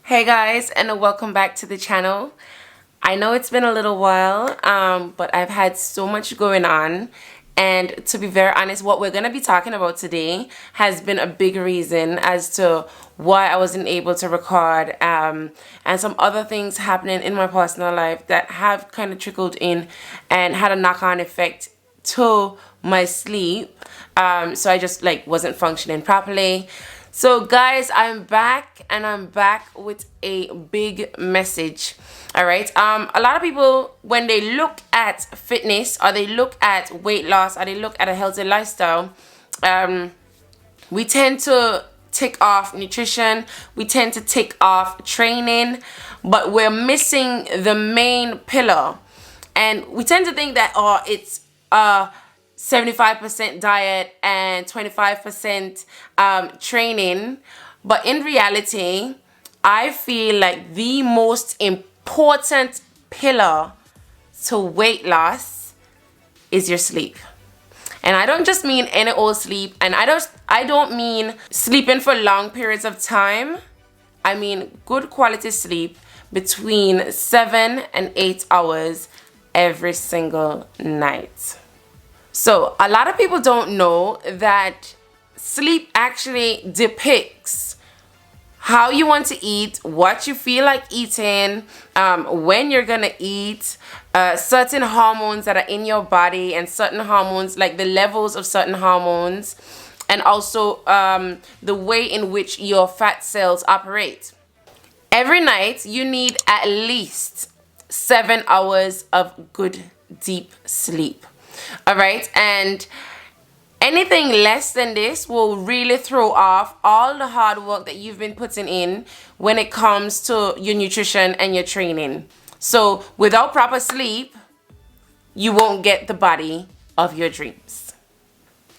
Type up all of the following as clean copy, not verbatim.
Hey guys, and welcome back to the channel. I know it's been a little while, but I've had so much going on, and to be very honest, what we're going to be talking about today has been a big reason as to why I wasn't able to record, and some other things happening in my personal life that have kind of trickled in and had a knock-on effect to my sleep. So I just wasn't functioning properly. So guys, I'm back, and I'm back with a big message. All right. A lot of people, when they look at fitness, or they look at weight loss, or they look at a healthy lifestyle, we tend to tick off nutrition, we tend to tick off training, but we're missing the main pillar. And we tend to think that, it's 75% diet and 25% training. But in reality, I feel like the most important pillar to weight loss is your sleep. And I don't just mean any old sleep, and I don't mean sleeping for long periods of time. I mean good quality sleep between 7 and 8 hours every single night. So a lot of people don't know that sleep actually depicts how you want to eat, what you feel like eating, when you're gonna eat, certain hormones that are in your body, and certain hormones, like the levels of certain hormones, and also the way in which your fat cells operate. Every night you need at least 7 hours of good deep sleep. All right, and anything less than this will really throw off all the hard work that you've been putting in when it comes to your nutrition and your training. So without proper sleep, you won't get the body of your dreams.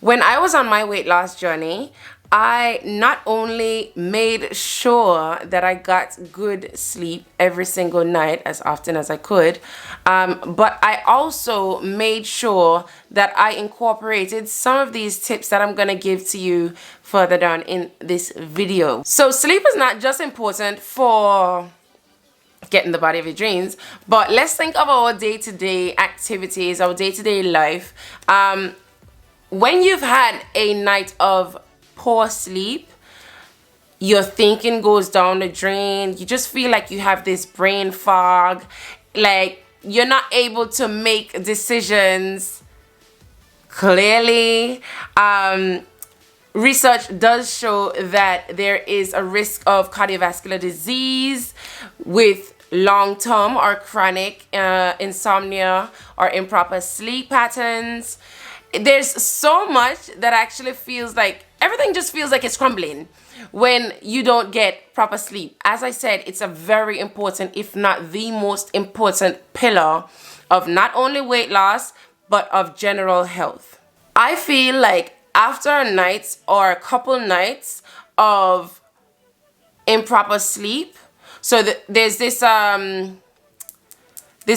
When I was on my weight loss journey, I not only made sure that I got good sleep every single night as often as I could, but I also made sure that I incorporated some of these tips that I'm going to give to you further down in this video. So sleep is not just important for getting the body of your dreams, but let's think of our day-to-day activities, our day-to-day life. When you've had a night of poor sleep, your thinking goes down the drain. You just feel like you have this brain fog, like you're not able to make decisions clearly. Research does show that there is a risk of cardiovascular disease with long-term or chronic insomnia or improper sleep patterns. There's so much that actually feels like everything just feels like it's crumbling when you don't get proper sleep. As I said, it's a very important, if not the most important pillar of not only weight loss, but of general health. I feel like after a night or a couple nights of improper sleep, so there's this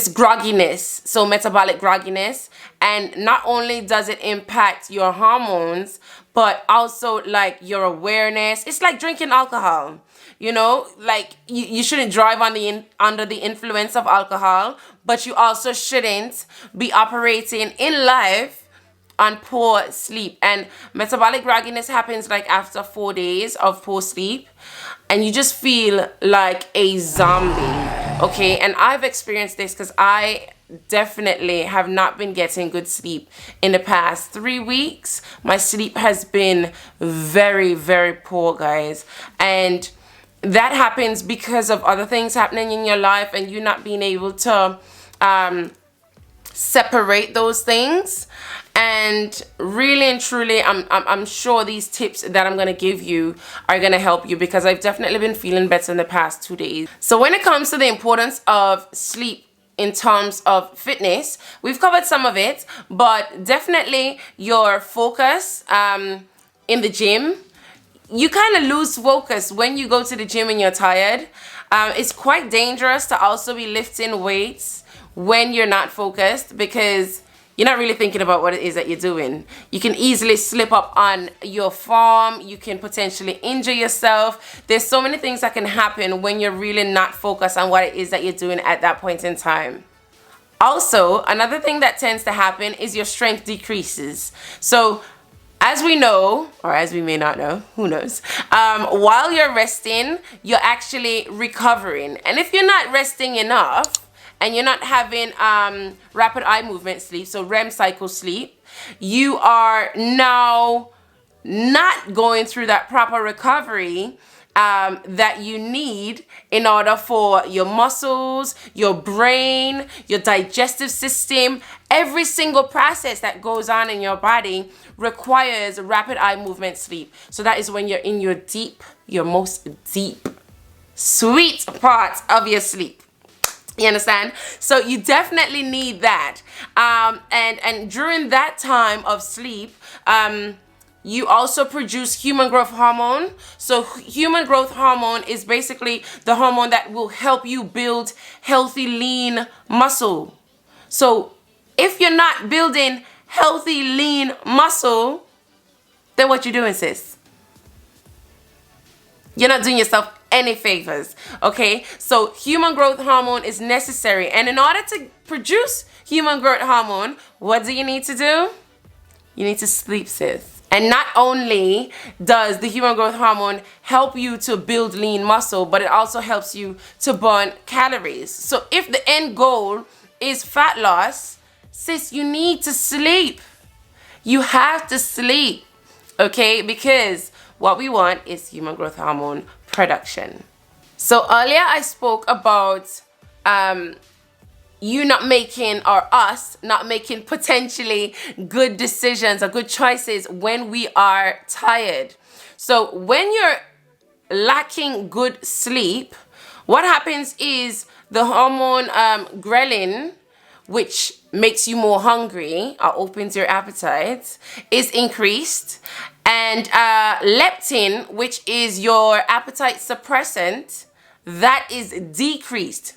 grogginess, so metabolic grogginess, and not only does it impact your hormones, but also like your awareness. It's like drinking alcohol, you know, like you shouldn't drive under the influence of alcohol, but you also shouldn't be operating in life on poor sleep. And metabolic grogginess happens like after 4 days of poor sleep, and you just feel like a zombie. Okay, and I've experienced this because I definitely have not been getting good sleep in the past 3 weeks. My sleep has been very, very poor, guys, and that happens because of other things happening in your life, and you not being able to separate those things. And really and truly, I'm sure these tips that I'm going to give you are going to help you, because I've definitely been feeling better in the past 2 days. So when it comes to the importance of sleep in terms of fitness, we've covered some of it, but definitely your focus in the gym. You kind of lose focus when you go to the gym and you're tired. It's quite dangerous to also be lifting weights when you're not focused, because you're not really thinking about what it is that you're doing. You can easily slip up on your farm. You can potentially injure yourself. There's so many things that can happen when you're really not focused on what it is that you're doing at that point in time. Also, another thing that tends to happen is your strength decreases. So as we know, or as we may not know, who knows, while you're resting, you're actually recovering. And if you're not resting enough and you're not having rapid eye movement sleep, so REM cycle sleep, you are now not going through that proper recovery that you need in order for your muscles, your brain, your digestive system, every single process that goes on in your body requires rapid eye movement sleep. So that is when you're in your most deep, sweet part of your sleep. You understand? So you definitely need that. And during that time of sleep, you also produce human growth hormone. So human growth hormone is basically the hormone that will help you build healthy, lean muscle. So if you're not building healthy, lean muscle, then what you doing, sis? You're not doing yourself any favors, okay? So human growth hormone is necessary. And in order to produce human growth hormone, what do you need to do? You need to sleep, sis. And not only does the human growth hormone help you to build lean muscle, but it also helps you to burn calories. So if the end goal is fat loss, sis, you need to sleep. You have to sleep, okay? Because what we want is human growth hormone production. So earlier I spoke about you not making, or us not making potentially good decisions or good choices when we are tired. So when you're lacking good sleep, what happens is the hormone ghrelin, which makes you more hungry or opens your appetite, is increased. And leptin, which is your appetite suppressant, that is decreased.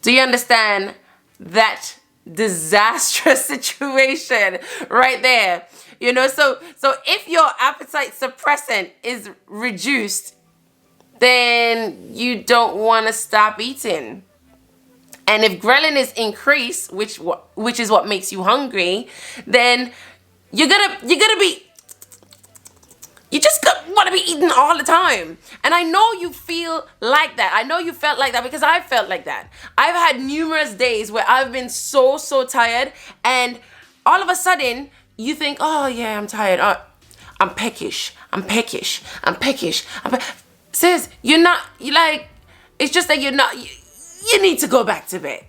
Do you understand that disastrous situation right there? You know, so if your appetite suppressant is reduced, then you don't want to stop eating. And if ghrelin is increased, which is what makes you hungry, then you just want to be eating all the time. And I know you feel like that. I know you felt like that because I felt like that. I've had numerous days where I've been so tired, and all of a sudden you think, oh yeah, I'm tired. I'm peckish. Sis, it's just that you need to go back to bed.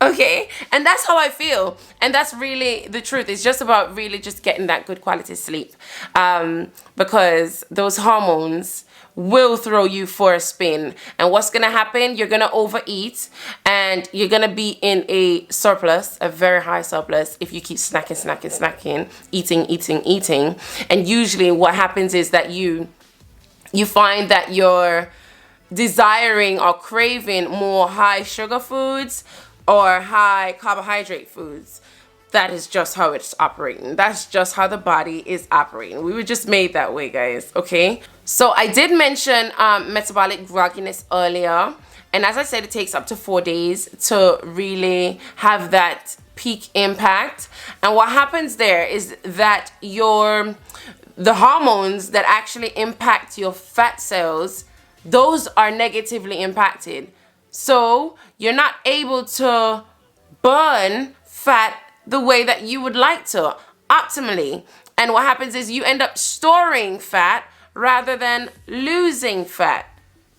Okay, and that's how I feel, and that's really the truth. It's just about really just getting that good quality sleep, because those hormones will throw you for a spin. And what's gonna happen? You're gonna overeat, and you're gonna be in a surplus, a very high surplus, if you keep snacking, eating. And usually, what happens is that you find that you're desiring or craving more high sugar foods or high carbohydrate foods. That is just how it's operating. That's just how the body is operating. We were just made that way, guys, okay? So I did mention metabolic grogginess earlier. And as I said, it takes up to 4 days to really have that peak impact. And what happens there is that the hormones that actually impact your fat cells, those are negatively impacted. So you're not able to burn fat the way that you would like to, optimally. And what happens is you end up storing fat rather than losing fat.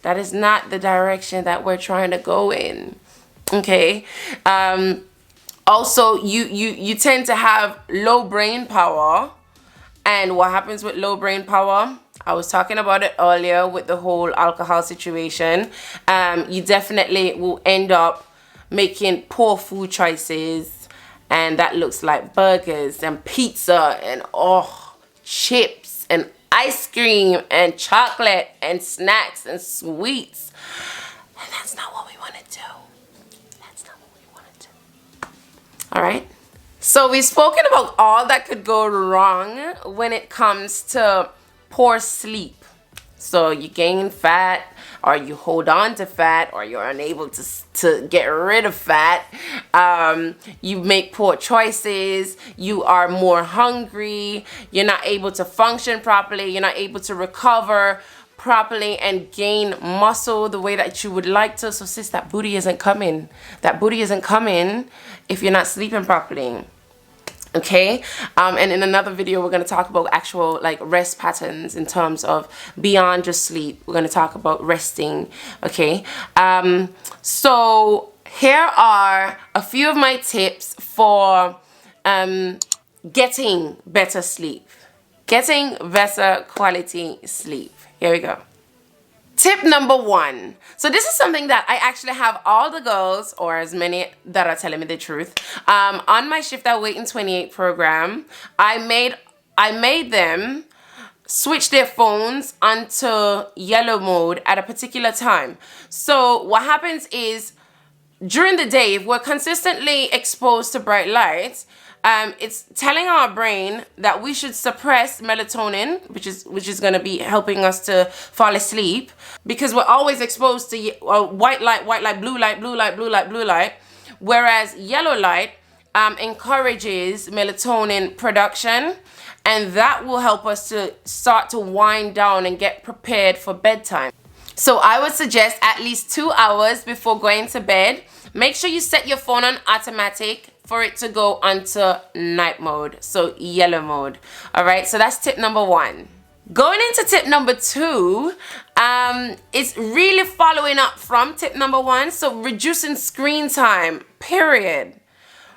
That is not the direction that we're trying to go in, okay? Also, you tend to have low brain power. And what happens with low brain power? I was talking about it earlier with the whole alcohol situation. You definitely will end up making poor food choices, and that looks like burgers and pizza and chips and ice cream and chocolate and snacks and sweets. And that's not what we want to do. All right? So we've spoken about all that could go wrong when it comes to poor sleep. So you gain fat, or you hold on to fat, or you're unable to get rid of fat. You make poor choices. You are more hungry. You're not able to function properly. You're not able to recover properly and gain muscle the way that you would like to. So sis, that booty isn't coming. That booty isn't coming if you're not sleeping properly. Okay, and in another video we're going to talk about actual like rest patterns in terms of beyond just sleep. We're going to talk about resting. Okay, so here are a few of my tips for getting better sleep, getting better quality sleep. Here we go. Tip number 1. So this is something that I actually have all the girls, or as many that are telling me the truth, on my Shift That Weight in 28 program. I made them switch their phones onto yellow mode at a particular time. So what happens is, during the day, if we're consistently exposed to bright lights, it's telling our brain that we should suppress melatonin, which is going to be helping us to fall asleep, because we're always exposed to white light, blue light, blue light, blue light, blue light, whereas yellow light encourages melatonin production, and that will help us to start to wind down and get prepared for bedtime. So I would suggest at least 2 hours before going to bed, make sure you set your phone on automatic for it to go onto night mode, so yellow mode. All right, so that's tip number 1. Going into tip number 2, it's really following up from tip number 1. So reducing screen time, period.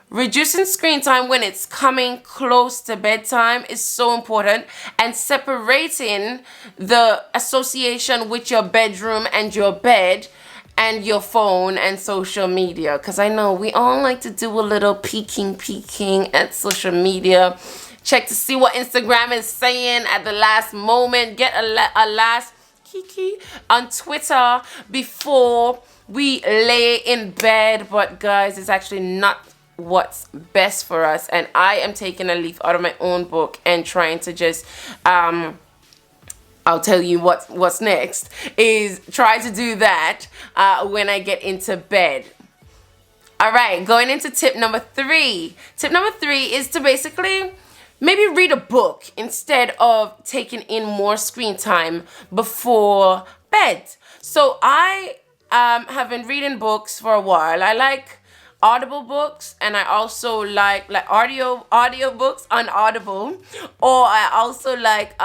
Reducing screen time when it's coming close to bedtime is so important, and separating the association with your bedroom and your bed and your phone and social media, because I know we all like to do a little peeking at social media, check to see what Instagram is saying at the last moment, get a last kiki on Twitter before we lay in bed. But guys, it's actually not what's best for us, and I am taking a leaf out of my own book and trying to just I'll tell you what's next, is try to do that when I get into bed. All right, going into tip number 3. Tip number 3 is to basically maybe read a book instead of taking in more screen time before bed. So I have been reading books for a while. I like Audible books, and I also like audio books on Audible, or I also like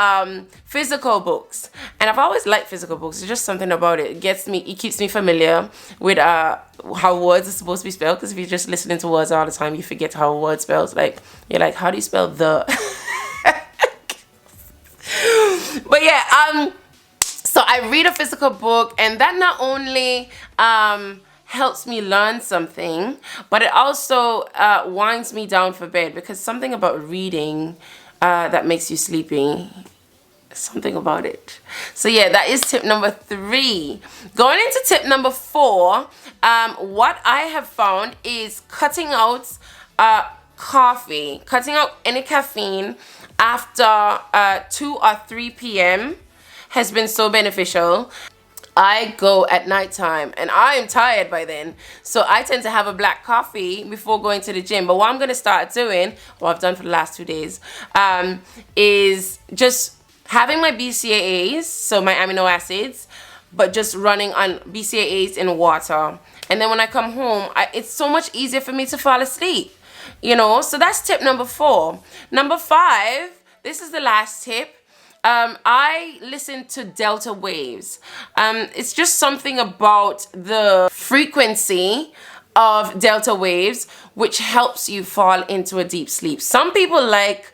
physical books. And I've always liked physical books. It's just something about it. It keeps me familiar with how words are supposed to be spelled, because if you're just listening to words all the time, you forget how a word spells. Like, you're like, how do you spell the? But yeah, so I read a physical book, and that not only helps me learn something, but it also winds me down for bed, because something about reading that makes you sleepy, something about it. So yeah, that is tip number 3. Going into tip number 4, what I have found is cutting out coffee, cutting out any caffeine after 2 or 3 p.m. has been so beneficial. I go at nighttime and I am tired by then, so I tend to have a black coffee before going to the gym. But what I'm going to start doing, what I've done for the last 2 days, is just having my BCAAs, so my amino acids, but just running on BCAAs in water. And then when I come home, it's so much easier for me to fall asleep, you know. So that's tip number 4. Number 5, this is the last tip. I listen to delta waves. It's just something about the frequency of delta waves which helps you fall into a deep sleep. Some people like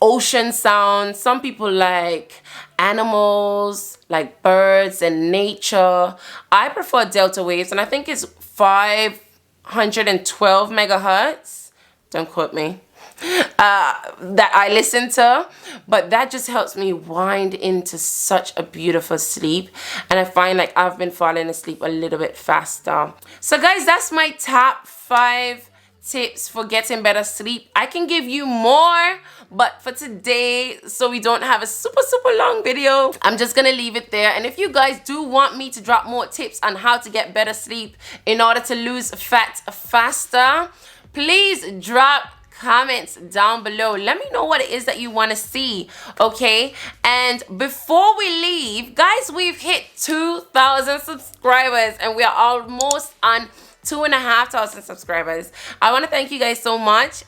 ocean sounds. Some people like animals, like birds and nature. I prefer delta waves, and I think it's 512 megahertz. Don't quote me. That I listen to, but that just helps me wind into such a beautiful sleep, and I find like I've been falling asleep a little bit faster. So guys, that's my top 5 tips for getting better sleep. I can give you more, but for today, so we don't have a super long video, I'm just gonna leave it there. And if you guys do want me to drop more tips on how to get better sleep in order to lose fat faster, please drop comments down below. Let me know what it is that you want to see, okay? And before we leave, guys, we've hit 2,000 subscribers and we are almost on 2,500 subscribers. I want to thank you guys so much.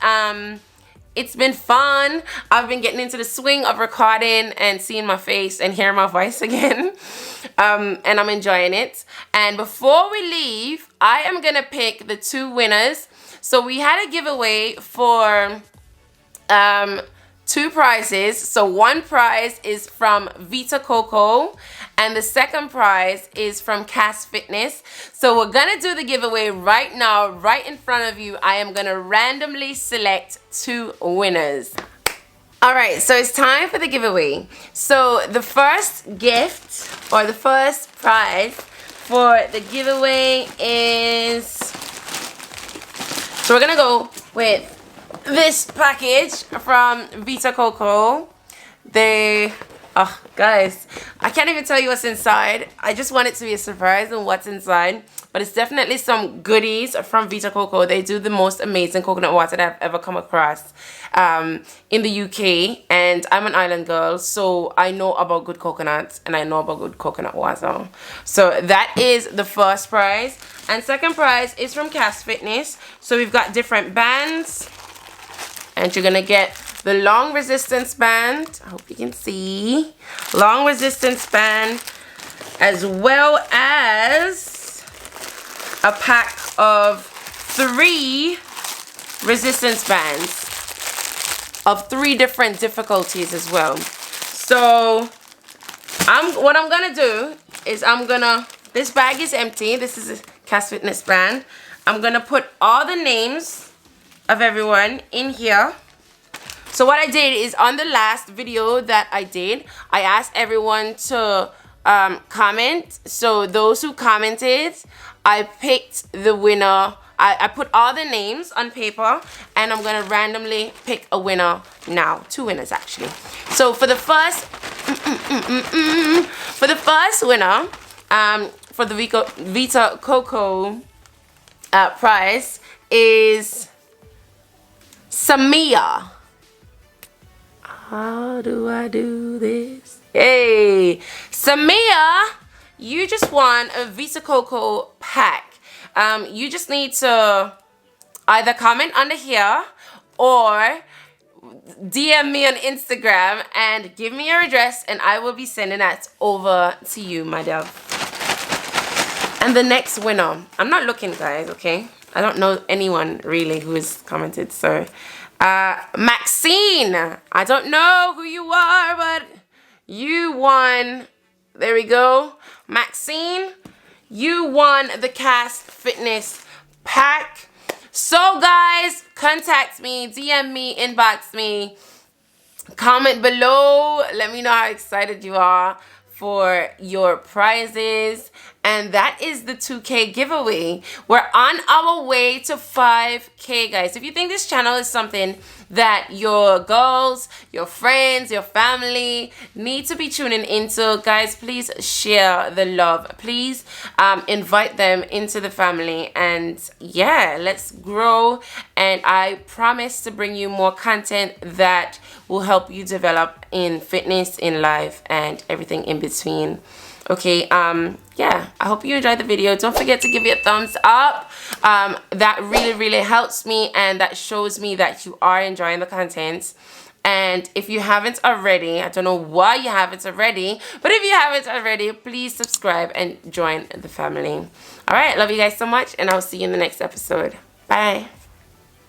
It's been fun. I've been getting into the swing of recording and seeing my face and hearing my voice again. And I'm enjoying it. And before we leave, I am gonna pick the 2 winners. So we had a giveaway for 2 prizes. So one prize is from Vita Coco and the second prize is from Cass Fitness. So we're gonna do the giveaway right now, right in front of you. I am gonna randomly select 2 winners. All right, so it's time for the giveaway. So the first gift or the first prize for the giveaway is, so we're gonna go with this package from Vita Coco. Oh guys, I can't even tell you what's inside. I just want it to be a surprise on what's inside. But it's definitely some goodies from Vita Coco. They do the most amazing coconut water that I've ever come across in the UK. And I'm an island girl, so I know about good coconuts and I know about good coconut water. So that is the first prize. And second prize is from Cass Fitness. So we've got different bands. And you're gonna get the long resistance band. I hope you can see. Long resistance band, as well as a pack of 3 resistance bands of 3 different difficulties as well. So what I'm gonna do is this bag is empty. This is a Cass Fitness band. I'm gonna put all the names of everyone in here. So what I did is, on the last video that I did, I asked everyone to comment. So those who commented, I picked the winner. I put all the names on paper and I'm gonna randomly pick a winner now. 2 winners actually. So for the first winner, for the Vita Coco prize is Samia. How do I do this? Hey, Samia, you just won a Vita Coco pack. You just need to either comment under here or DM me on Instagram and give me your address and I will be sending that over to you, my dove. And the next winner, I'm not looking, guys, okay? I don't know anyone really who has commented, so Maxine, I don't know who you are, but you won. There we go. Maxine, you won the Cass Fitness pack. So guys, contact me, DM me, inbox me, comment below. Let me know how excited you are for your prizes. And that is the 2K giveaway. We're on our way to 5K, guys. If you think this channel is something that your girls, your friends, your family need to be tuning into, guys, please share the love. Please invite them into the family. And yeah, let's grow. And I promise to bring you more content that will help you develop in fitness, in life, and everything in between. Okay, yeah, I hope you enjoyed the video. Don't forget to give it a thumbs up. That really helps me and that shows me that you are enjoying the content. And if you haven't already, I don't know why you haven't already, but if you haven't already, please subscribe and join the family. All right, love you guys so much, and I'll see you in the next episode. Bye.